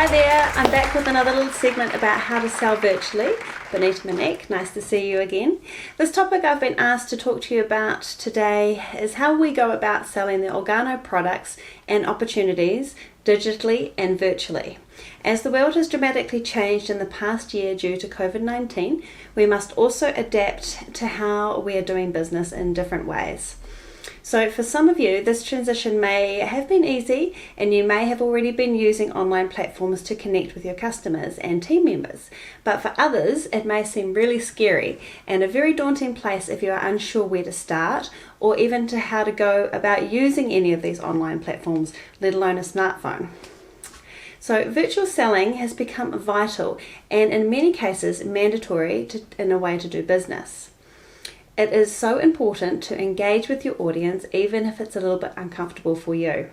Hi there, I'm back with another little segment about how to sell virtually. BONITA, nice to see you again. This topic I've been asked to talk to you about today is how we go about selling the Organo products and opportunities digitally and virtually. As the world has dramatically changed in the past year due to COVID-19, we must also adapt to how we are doing business in different ways. So for some of you, this transition may have been easy and you may have already been using online platforms to connect with your customers and team members. But for others, it may seem really scary and a very daunting place if you are unsure where to start or even to how to go about using any of these online platforms, let alone a smartphone. So virtual selling has become vital and in many cases mandatory in a way to do business. It is so important to engage with your audience even if it's a little bit uncomfortable for you.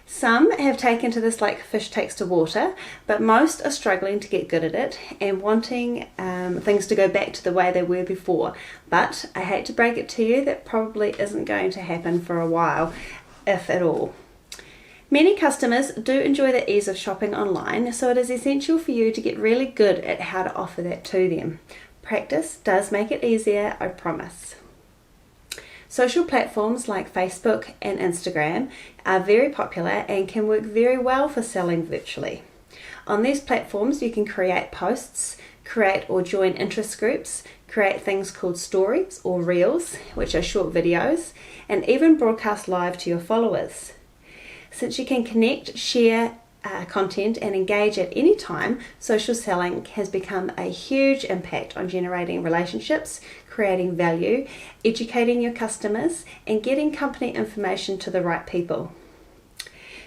Some have taken to this like fish takes to water, but most are struggling to get good at it and wanting things to go back to the way they were before. But I hate to break it to you, that probably isn't going to happen for a while, if at all. Many customers do enjoy the ease of shopping online, so it is essential for you to get really good at how to offer that to them. Practice does make it easier, I promise. Social platforms like Facebook and Instagram are very popular and can work very well for selling virtually. On these platforms you can create posts, create or join interest groups, create things called stories or reels, which are short videos, and even broadcast live to your followers. Since you can connect, share content and engage at any time, social selling has become a huge impact on generating relationships, creating value, educating your customers, and getting company information to the right people.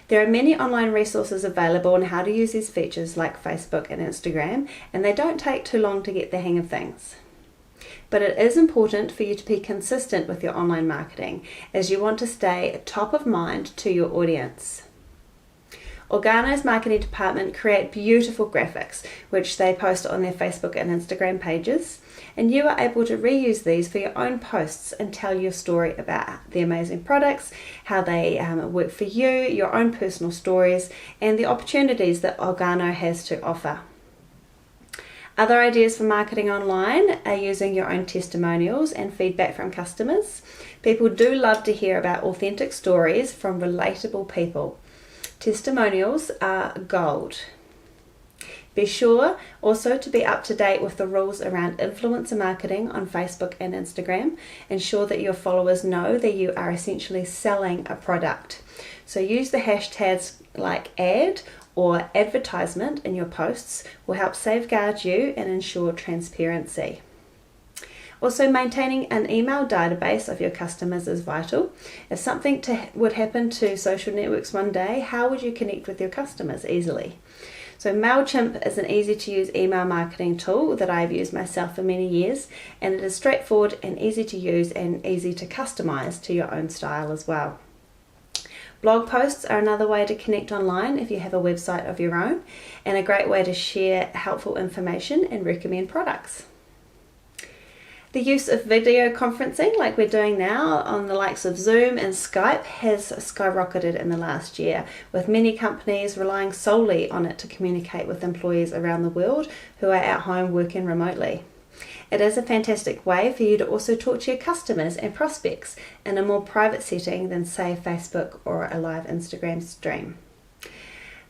There are many online resources available on how to use these features like Facebook and Instagram, and they don't take too long to get the hang of things. But it is important for you to be consistent with your online marketing as you want to stay top of mind to your audience. Organo's marketing department create beautiful graphics which they post on their Facebook and Instagram pages, and you are able to reuse these for your own posts and tell your story about the amazing products, how they work for you, your own personal stories, and the opportunities that Organo has to offer. Other ideas for marketing online are using your own testimonials and feedback from customers. People do love to hear about authentic stories from relatable people. Testimonials are gold. Be sure also to be up to date with the rules around influencer marketing on Facebook and Instagram. Ensure that your followers know that you are essentially selling a product. So use the hashtags like ad or advertisement in your posts will help safeguard you and ensure transparency. Also, maintaining an email database of your customers is vital. If something would happen to social networks one day, how would you connect with your customers easily? So MailChimp is an easy to use email marketing tool that I've used myself for many years, and it is straightforward and easy to use and easy to customize to your own style as well. Blog posts are another way to connect online if you have a website of your own, and a great way to share helpful information and recommend products. The use of video conferencing like we're doing now on the likes of Zoom and Skype has skyrocketed in the last year, with many companies relying solely on it to communicate with employees around the world who are at home working remotely. It is a fantastic way for you to also talk to your customers and prospects in a more private setting than say Facebook or a live Instagram stream.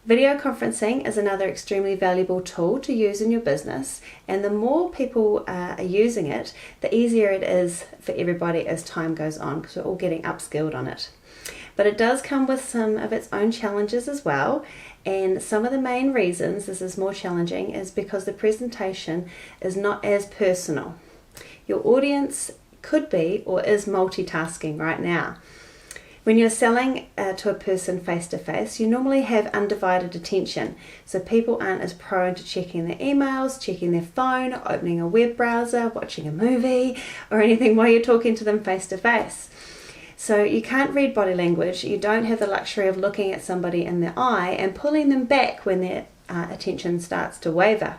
Video conferencing is another extremely valuable tool to use in your business, and the more people are using it, the easier it is for everybody as time goes on because we're all getting upskilled on it. But it does come with some of its own challenges as well, and some of the main reasons this is more challenging is because the presentation is not as personal. Your audience could be or is multitasking right now. When you're selling to a person face-to-face, you normally have undivided attention, so people aren't as prone to checking their emails, checking their phone, opening a web browser, watching a movie, or anything while you're talking to them face-to-face. So you can't read body language, you don't have the luxury of looking at somebody in the eye and pulling them back when their attention starts to waver.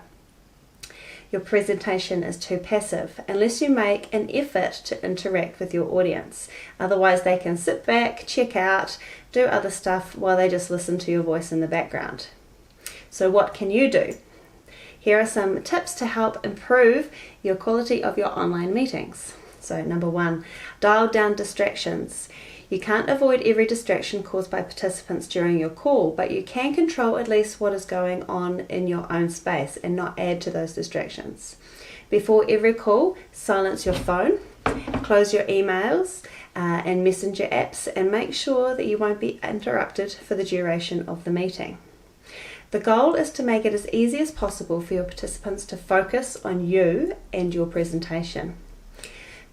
Your presentation is too passive unless you make an effort to interact with your audience. Otherwise they can sit back, check out, do other stuff while they just listen to your voice in the background. So what can you do? Here are some tips to help improve your quality of your online meetings. So number 1, dial down distractions. You can't avoid every distraction caused by participants during your call, but you can control at least what is going on in your own space and not add to those distractions. Before every call, silence your phone, close your emails and messenger apps, and make sure that you won't be interrupted for the duration of the meeting. The goal is to make it as easy as possible for your participants to focus on you and your presentation.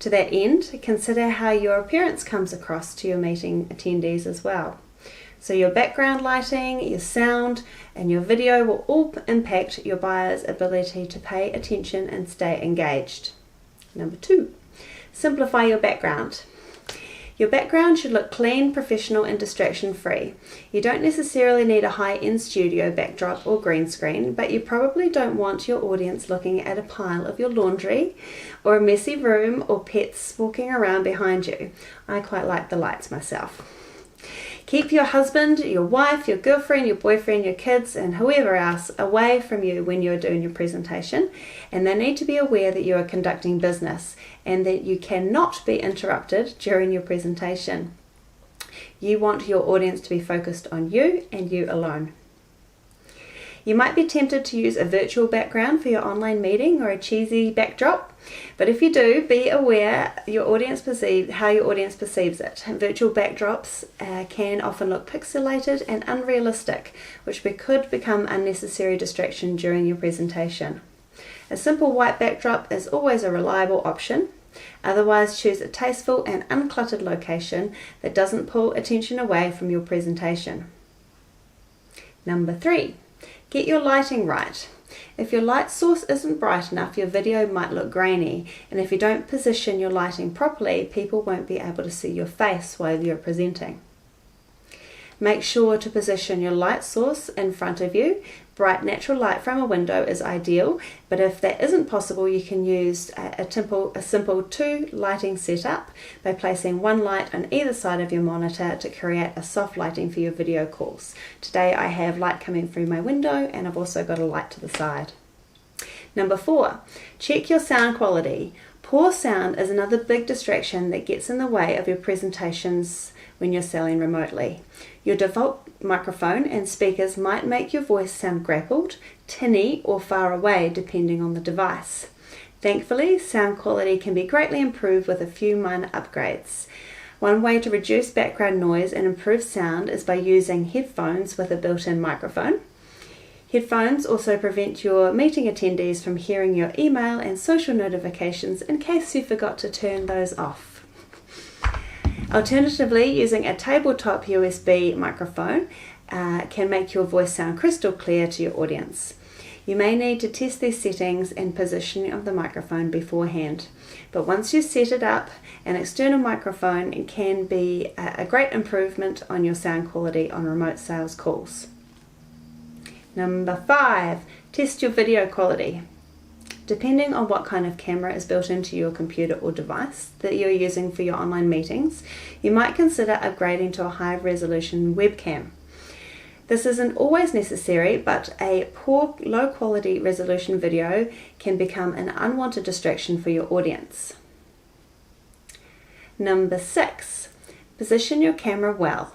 To that end, consider how your appearance comes across to your meeting attendees as well. So your background lighting, your sound, and your video will all impact your buyer's ability to pay attention and stay engaged. Number 2, simplify your background. Your background should look clean, professional, and distraction-free. You don't necessarily need a high-end studio backdrop or green screen, but you probably don't want your audience looking at a pile of your laundry or a messy room or pets walking around behind you. I quite like the lights myself. Keep your husband, your wife, your girlfriend, your boyfriend, your kids, and whoever else away from you when you're doing your presentation, and they need to be aware that you are conducting business and that you cannot be interrupted during your presentation. You want your audience to be focused on you and you alone. You might be tempted to use a virtual background for your online meeting or a cheesy backdrop, but if you do, be aware how your audience perceives it. Virtual backdrops can often look pixelated and unrealistic, which could become unnecessary distraction during your presentation. A simple white backdrop is always a reliable option. Otherwise, choose a tasteful and uncluttered location that doesn't pull attention away from your presentation. Number 3. Get your lighting right. If your light source isn't bright enough, your video might look grainy, and if you don't position your lighting properly, people won't be able to see your face while you're presenting. Make sure to position your light source in front of you. Bright natural light from a window is ideal, but if that isn't possible, you can use a simple 2 lighting setup by placing one light on either side of your monitor to create a soft lighting for your video calls. Today I have light coming through my window, and I've also got a light to the side. Number 4, check your sound quality. Poor sound is another big distraction that gets in the way of your presentations when you're selling remotely. Your default microphone and speakers might make your voice sound grappled, tinny, or far away depending on the device. Thankfully, sound quality can be greatly improved with a few minor upgrades. One way to reduce background noise and improve sound is by using headphones with a built-in microphone. Headphones also prevent your meeting attendees from hearing your email and social notifications in case you forgot to turn those off. Alternatively, using a tabletop USB microphone can make your voice sound crystal clear to your audience. You may need to test these settings and positioning of the microphone beforehand, but once you set it up, an external microphone can be a great improvement on your sound quality on remote sales calls. Number 5, test your video quality. Depending on what kind of camera is built into your computer or device that you're using for your online meetings, you might consider upgrading to a high resolution webcam. This isn't always necessary, but a poor, low quality resolution video can become an unwanted distraction for your audience. Number 6, position your camera well.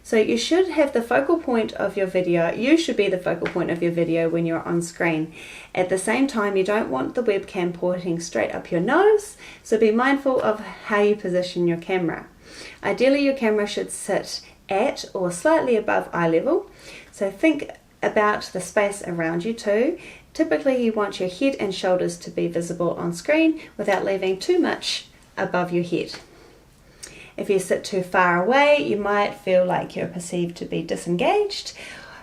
So you should have the focal point of your video. You should be the focal point of your video when you're on screen. At the same time, you don't want the webcam pointing straight up your nose, so be mindful of how you position your camera. Ideally, your camera should sit at or slightly above eye level, so think about the space around you too. Typically, you want your head and shoulders to be visible on screen without leaving too much above your head. If you sit too far away, you might feel like you're perceived to be disengaged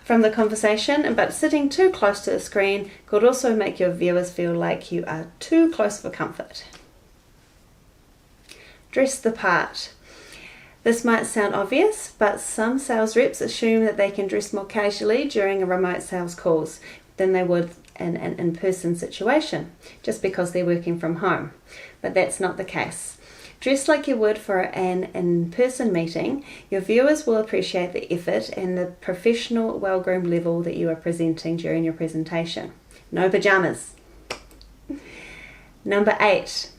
from the conversation, but sitting too close to the screen could also make your viewers feel like you are too close for comfort. Dress the part. This might sound obvious, but some sales reps assume that they can dress more casually during a remote sales calls than they would in an in-person situation, just because they're working from home. But that's not the case. Dressed like you would for an in-person meeting, your viewers will appreciate the effort and the professional, well-groomed level that you are presenting during your presentation. No pajamas. Number 8.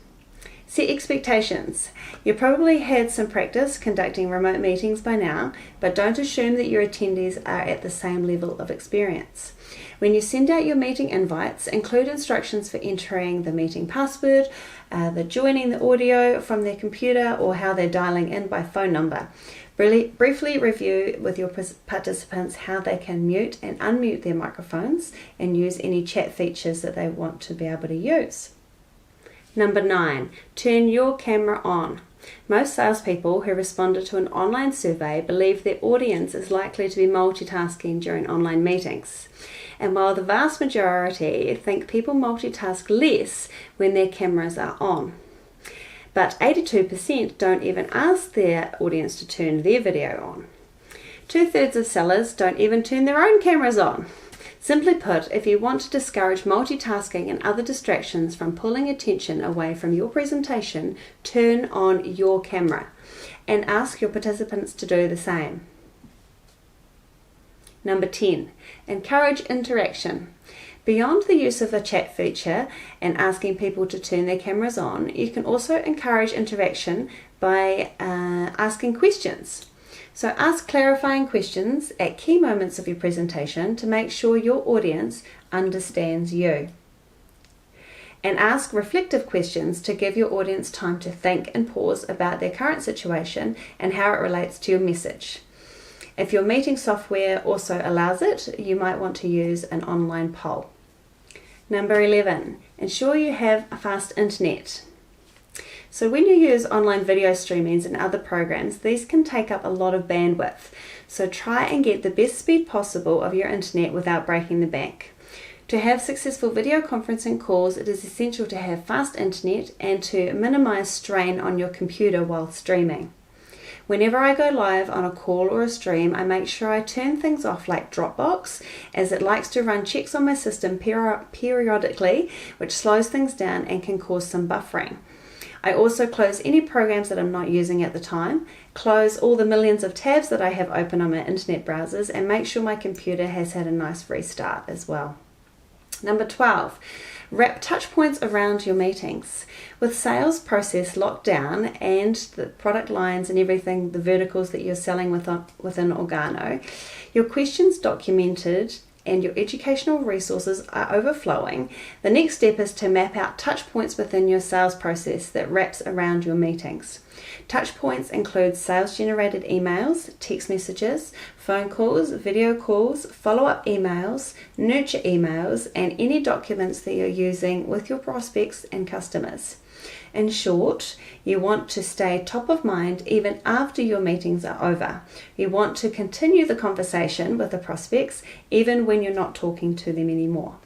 Set expectations. You probably had some practice conducting remote meetings by now, but don't assume that your attendees are at the same level of experience. When you send out your meeting invites, include instructions for entering the meeting password, the joining the audio from their computer, or how they're dialing in by phone number. Briefly review with your participants how they can mute and unmute their microphones and use any chat features that they want to be able to use. Number 9, turn your camera on. Most salespeople who responded to an online survey believe their audience is likely to be multitasking during online meetings. And while the vast majority think people multitask less when their cameras are on. But 82% don't even ask their audience to turn their video on. 2/3 of sellers don't even turn their own cameras on. Simply put, if you want to discourage multitasking and other distractions from pulling attention away from your presentation, turn on your camera and ask your participants to do the same. Number 10, encourage interaction. Beyond the use of the chat feature and asking people to turn their cameras on, you can also encourage interaction by asking questions. So ask clarifying questions at key moments of your presentation to make sure your audience understands you. And ask reflective questions to give your audience time to think and pause about their current situation and how it relates to your message. If your meeting software also allows it, you might want to use an online poll. Number 11, ensure you have a fast internet. So when you use online video streamings and other programs, these can take up a lot of bandwidth. So try and get the best speed possible of your internet without breaking the bank. To have successful video conferencing calls, it is essential to have fast internet and to minimize strain on your computer while streaming. Whenever I go live on a call or a stream, I make sure I turn things off like Dropbox, as it likes to run checks on my system periodically, which slows things down and can cause some buffering. I also close any programs that I'm not using at the time, close all the millions of tabs that I have open on my internet browsers, and make sure my computer has had a nice restart as well. Number 12, wrap touch points around your meetings. With sales process locked down and the product lines and everything, the verticals that you're selling within Organo, your questions documented and your educational resources are overflowing, the next step is to map out touch points within your sales process that wraps around your meetings. Touch points include sales-generated emails, text messages, phone calls, video calls, follow-up emails, nurture emails, and any documents that you're using with your prospects and customers. In short, you want to stay top of mind even after your meetings are over. You want to continue the conversation with the prospects even when you're not talking to them anymore.